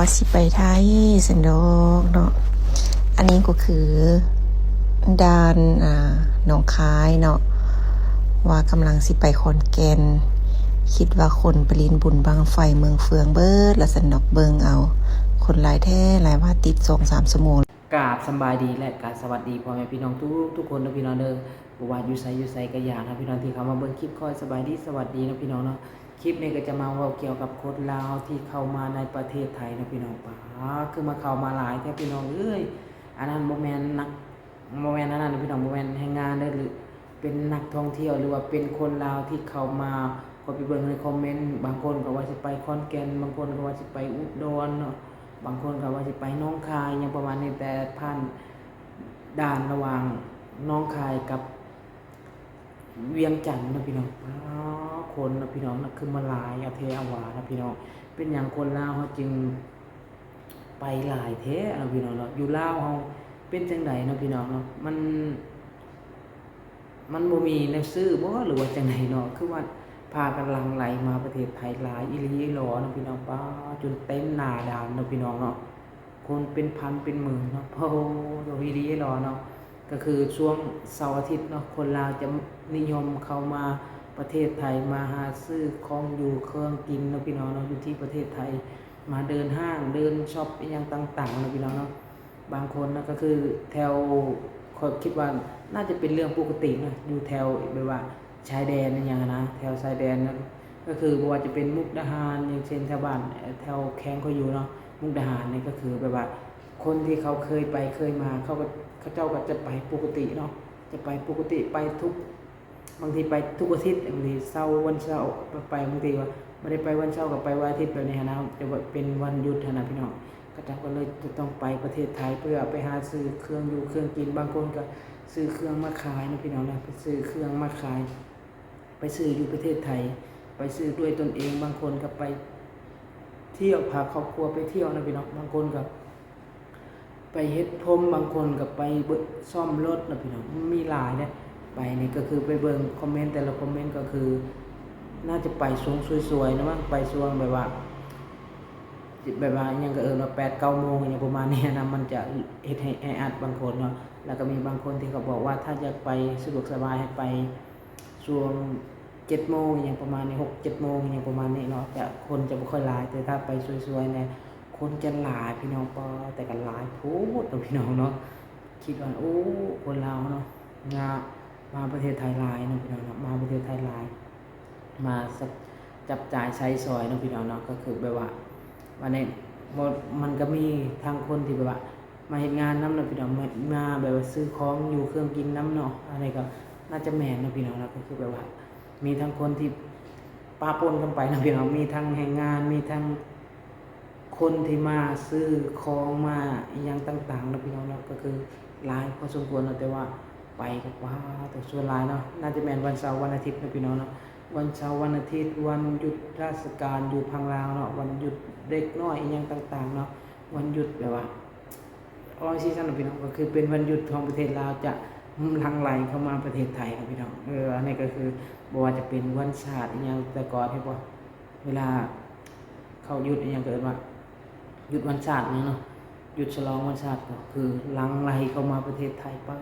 ว่าสิไปไทยสันดอกเนาะอันนี้ก็คือด่านหนองคายเนาะว่ากำลังสิไปขอนแก่นคิดว่าคนไปลินบุญบังไฟเมืองเฟืองเบิดละสันดอกเบิงเอาคนหลายแท้หลายว่าติด 2-3 ชั่วโมงกราบสบายดีและกราบสวัสดีพ่อแม่พี่น้องทุกคนนะพี่น้องเด้อบ่ว่าอยู่ไสก็อยากนะพี่น้องที่เข้ามาเบิ่งคลิปคอยสบายดีสวัสดีนะพี่น้องเนาะคลิปนี้ก็จะมาเว้าเกี่ยวกับคนลาวที่เข้ามาในประเทศไทยนะพี่น้องป๋าคือมาเข้ามาหลายแท้พี่น้องเอ้ยอันนั้นบ่แม่นนักบ่แม่นอันนั้นพี่น้องบ่แม่นแรงงานเด้อหรือเป็นนักท่องเที่ยวหรือว่าเป็นคนลาวที่เข้ามาก็ไปเบิ่งในคอมเมนต์บางคนก็ว่าสิไปขอนแก่นบางคนก็ว่าสิไปอุดรเนาะบางคนก็ว่าสิไปหนองคายอย่างประมาณนี้แต่ผ่านด่านระหว่างหนองคายกับเวียงจันทน์นะพี่น้องคนนะพี่น้องนะคือมาหลายอาเทอาวานะพี่น้องเป็นอย่างคนลาวเฮาจึงไปหลายแท้นะพี่น้องเนาะอยู่ลาวเฮาเป็นจังได๋นะพี่น้องเนาะมันบ่มีแนวซื้อบ่หรือว่าจังได๋เนาะคือว่าพากันหลั่งไหลมาประเทศไทยหลายอีหลีอีหลอนะพี่น้องป้าจนเต็มหน้าด่านนะพี่น้องเนาะคนเป็นพันเป็นหมื่นเนาะโอ้โหอีหลีอีหลอเนาะก็คือช่วงเสาร์อาทิตย์เนาะคนลาวจะนิยมเข้ามาประเทศไทยมาหาซื้อของอยู่เครื่องกินเนาะพี่น้องเนาะอยู่ที่ประเทศไทยมาเดินห้างเดินช็อปอีหยังต่างๆเนาะพี่น้องเนาะบางคนนะก็คือแถวคิดว่าน่าจะเป็นเรื่องปกตินะอยู่แถวแบบว่าชายแดนอย่างนะแถวชายแดนนะก็คือบ่ว่าจะเป็นมุกดาหารอย่างเช่นแถวบ้านแถวแข้งเขาอยู่เนาะมุกดาหารนี่ก็คือแบบว่าคนที่เขาเคยไปเคยมาเขาเจ้าก็จะไปปกติเนาะจะไปปกติไปทุกบางทีไปทุกอาทิตย์บางทีเสาร์วันเสาร์ไปบางทีว่าไม่ได้ไปวันเสาร์ก็ไปวันอาทิตย์แบบนี้นะจะเป็นวันหยุดนะพี่น้องก็เลยจะต้องไปประเทศไทยเพื่อไปหาซื้อเครื่องอยู่เครื่องกินบางคนก็ซื้อเครื่องมาขายนะพี่น้องนะไปซื้อเครื่องมาขายไปซื้ออยู่ประเทศไทยไปซื้อด้วยตนเองบางคนก็ไปเที่ยวพาครอบครัวไปเที่ยวนะพี่น้องบางคนก็ไปเฮ็ดพรมบางคนก็ไปซ่อมรถนะพี่น้องมีหลายเนี่ยไปนี่ก็คือไปเบิ่งคอมเมนต์แต่ละคอมเมนต์ก็คือน่าจะไปสูงสวยๆนะมั้งไปช่วงแบบว่ายังก็ว่า8-9 โมงอย่างประมาณนี้นะมันจะเฮ็ดให้แออัดบางคนเนาะแล้วก็มีบางคนที่เขาบอกว่าถ้าอยากไปสะดวกสบายให้ไปช่วง7 โมงอย่างประมาณนี้6-7 โมงอย่างประมาณนี้เนาะแต่คนจะบ่ค่อยหลายแต่ถ้าไปสวยๆเนี่ยคนจะหลายพี่น้องแต่ก็หลายโพดเนาะพี่น้องเนาะคิดว่าโอ้คนลาวเนาะมาประเทศไทยหลายเนาะพี่น้องเนาะมาประเทศไทยหลายมาจับจ่ายใช้สอยเนาะพี่น้องเนาะก็คือแบบว่าวันนี้มันก็มีทางคนที่แบบว่ามาเฮ็ดงานนำเนาะพี่น้องมาแบบว่าซื้อของอยู่เครื่องกินนำเนาะอะไรก็น่าจะแม่นเนาะพี่น้องเนาะก็คือแบบว่ามีทั้งคนที่ปะปนกันไปนะพี่น้องมีทั้งแรงงานมีทั้งคนที่มาซื้อของมาอีหยังต่างๆเนาะพี่น้องเนาะก็คือหลายพอสมควรเนาะแต่ว่าไปก็ว้าแต่ส่วนหลายเนาะน่าจะแม่นวันเสาร์วันอาทิตย์เนาะพี่น้องเนาะวันเสาร์วันอาทิตย์วันหยุดราชการอยู่พังลาวเนาะวันหยุดเด็กน้อยอีหยังต่างๆเนาะวันหยุดแบบว่าซีซั่นพี่น้องก็คือเป็นวันหยุดของประเทศลาวจะหลั่งไหลเข้ามาประเทศไทยนะพี่น้องอันนี้ก็คือบ่ว่าจะเป็นวันชาติอีหยังแต่ก่อนที่บ่เวลาเข้าหยุดอีหยังเกิดว่าหยุดวันชาติเนาะหยุดฉลองวันชาติก็คือหลั่งไหลเข้ามาประเทศไทยป้า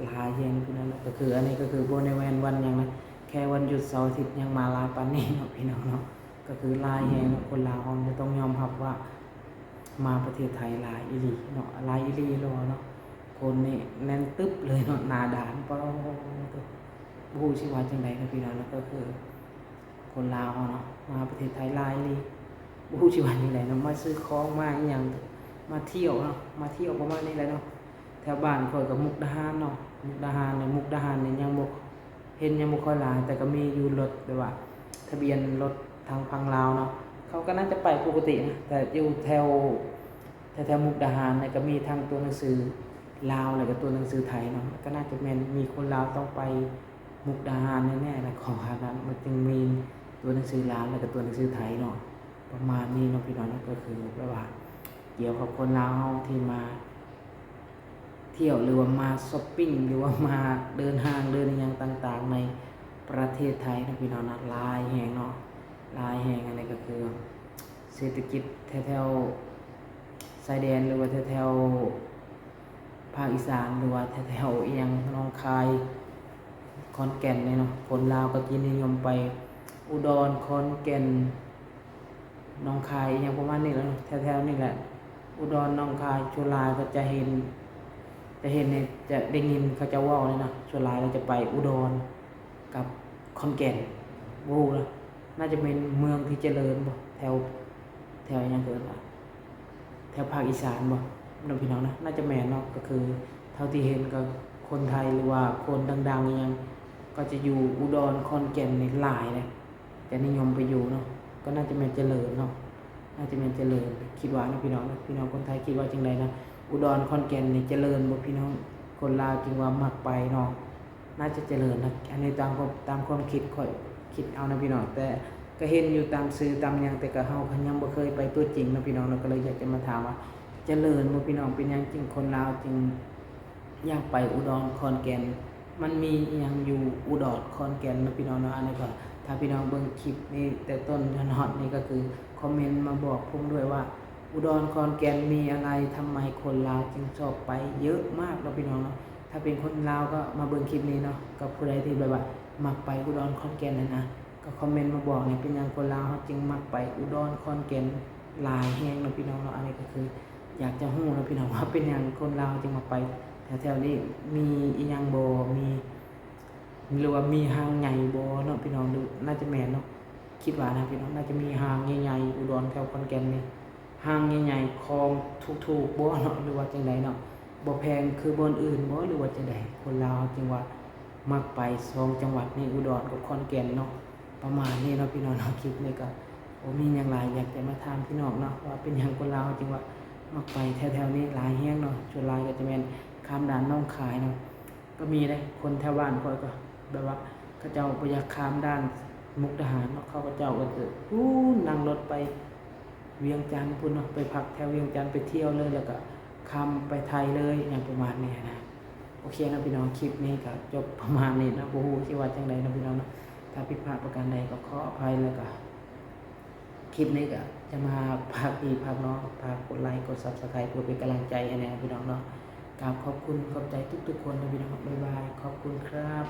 หลายแยงพี่น้องก็คืออันนี้ก็คือบ่ได้แม่นวันหยังนะแค่วันหยุดเสาร์อาทิตย์ยังมาหลายปานนี้เนาะพี่น้องเนาะก็คือหลายแฮงคนลาวจะต้องยอมรับว่ามาประเทศไทยหลายอีหลีเนาะหลายอีหลีรอเนาะคนนี่แน่นตึ๊บเลยเนาะหน้าด่านบ่ฮู้สิว่าจังได๋นะพี่น้องก็คือคนลาวเนาะมาประเทศไทยหลายอีหลีบ่ฮู้สิว่าจังได๋เนาะมาซื้อของมาอีหยังมาเที่ยวเนาะมาเที่ยวประมาณนี้แหละเนาะแถวบ้านข้อยก็มุกดาหารเนาะมุกดาหารนี่ยังบ่เห็นยังบ่ค่อยหลายแต่ก็มีอยู่รถแบบว่าทะเบียนรถทางพังลาวเนาะเขาก็น่าจะไปปกตินะแต่อยู่แถวมุกดาหารเนี่ยก็มีทั้งตัวหนังสือลาวแล้วก็ตัวหนังสือไทยเนาะก็น่าจะแม่นมีคนลาวต้องไปมุกดาหารแน่ๆนะขอหานั้นมันจึงมีตัวหนังสือลาวแล้วก็ตัวหนังสือไทยเนาะประมาณนี้เนาะพี่น้องก็คือแบบว่าเกี่ยวกับคนลาวที่มาเที่ยวหรือว่ามาช้อปปิ้งหรือว่ามาเดินห้างเดินอย่างต่างๆในประเทศไทยนะพี่น้องนะหลายแห่งเนาะหลายแห่งอันนี้ก็คือสิ รษฐกิจแถวๆชายแดนหรือว่าแถวๆภาคอีสานหรือว่าแถวๆอีหยังหนองคายขอนแก่นเนี่ยเนาะคนลาวก็จะนิยมไปอุดรขอนแก่นหนองคายอหยังประมาณนี้แหล้วแถวๆนี่แหละอุดรหนองคายชลลายก็จะเห็นเนี่ยจะได้ยินเขาจะเว้าเลยนะชลลายเราจะไปอุดรกับขอนแก่นโว้นะน่าจะเป็นเมืองที่เจริญบ่แถวอหยังเกินว่าแถวภาคอีสานบ่น้องพี่น้องนะน่าจะแม่นเนาะก็คือเท่าที่เห็นก็คนไทยหรือว่าคนดังๆอหยังก็จะอยู่อุดรขอนแก่นนี่หลายเลยจะนิยมไปอยู่เนาะก็น่าจะเป็นเจริญเนาะน่าจะเป็นเจริญคิดว่านะพี่น้องนะพี่น้องคนไทยคิดว่าจังไดนะอุดรขอนแก่นนี่เจริญบ่พี่น้องคนลาวจึงว่ามักไปเนาะน่าจะเจริญนะอันนี้ตามความคิดค่อยคิดเอานะพี่น้องแต่ก็เห็นอยู่ตามสื่อตามหยังแต่ก็เฮาก็ยังบ่เคยไปตัวจริงนะพี่น้องเราก็เลยอยากจะมาถามว่าเจริญบ่พี่น้องเป็นหยังจริงคนลาวจึงอยากไปอุดรขอนแก่นมันมีอิหยังอยู่อุดรขอนแก่นนะพี่น้องเนาะอันนี้ก็ถ้าพี่น้องเบิ่งคลิปนี้แต่ต้นจนฮอดนี่ก็คือคอมเมนต์มาบอกผมด้วยว่าอุดรขอนแก่นมีอะไรทำไมคนลาวจึงชอบไปเยอะมากเนาะพี่น้องเนาะถ้าเป็นคนลาวก็มาเบิ่งคลิปนี้เนาะกับผู้ใดที่แบบว่ามักไปอุดรขอนแก่นนะก็คอมเมนต์มาบอกเนี่ยเป็นหยังคนลาวเขาจึงมักไปอุดรขอนแก่นหลายแฮงเนาะพี่น้องเนาะอันนี้ก็คืออยากจะฮู้เนาะพี่น้องว่าเป็นหยังคนลาวจึงมาไปแถวๆนี้มีอีหยังบ่มีหรือว่ามีห้างใหญ่บ่เนาะพี่น้องดูน่าจะแม่นเนาะคิดว่านะพี่น้องน่าจะมีห้างใหญ่ๆอุดรแถวขอนแก่นนี่ห้างใหญ่ๆของถูกๆบ่เนาะหรือว่าจังไดเนาะบ่แพงคือบ่อนอื่นบ่หรือว่าจังไดคนลาวจึงว่ามักไป2จังหวัดนี้อุดรกับขอนแก่นเนาะประมาณนี้เนาะพี่น้องเนาะคลิปนี้ก็มีหยังหลายอยากจะมาถามพี่น้องเนาะว่าเป็นหยังคนลาวจึงว่ามักไปแถวๆนี้หลายแฮงเนาะส่วนหลายก็จะแม่นข้ามด่านหนองคายเนาะก็มีได้คนแถวบ้านค่อยก็แบบว่าเขาเจ้าบ่อยากข้ามด่านมุกดาหารเนาะเขาเจ้าก็จะนั่งรถไปเวียงจันทน์พุ่นเนาะไปพักแถวเวียงจันทน์ไปเที่ยวเลยแล้วก็ข้ามไปไทยเลยอย่างประมาณนี้นะโอเคนะพี่น้องคลิปนี้ก็จบประมาณนี้นะบ่ฮู้สิว่าจังไดนะพี่น้องเนาะถ้าผิดพลาดประการใดก็ขออภัยแล้วก็คลิปนี้ก็จะมาฝากพี่ฝากน้องฝากกดไลค์กด Subscribe เพื่อเป็นกำลังใจให้แน่พี่น้องเนาะกราบขอบคุณขอบใจทุกๆคนนะพี่น้องบ๊ายบายขอบคุณครับ